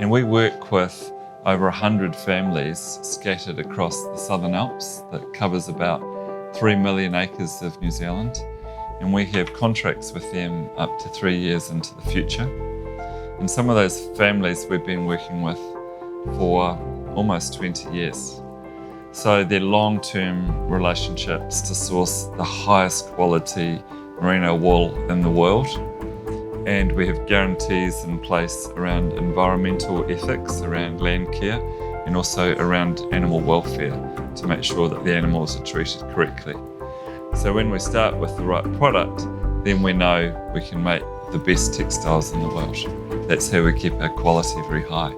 And we work with over 100 families scattered across the Southern Alps that covers about 3 million acres of New Zealand. And we have contracts with them up to 3 years into the future. And some of those families we've been working with for almost 20 years. So they're long-term relationships to source the highest quality merino wool in the world. And we have guarantees in place around environmental ethics, around land care, and also around animal welfare to make sure that the animals are treated correctly. So when we start with the right product, then we know we can make the best textiles in the world. That's how we keep our quality very high.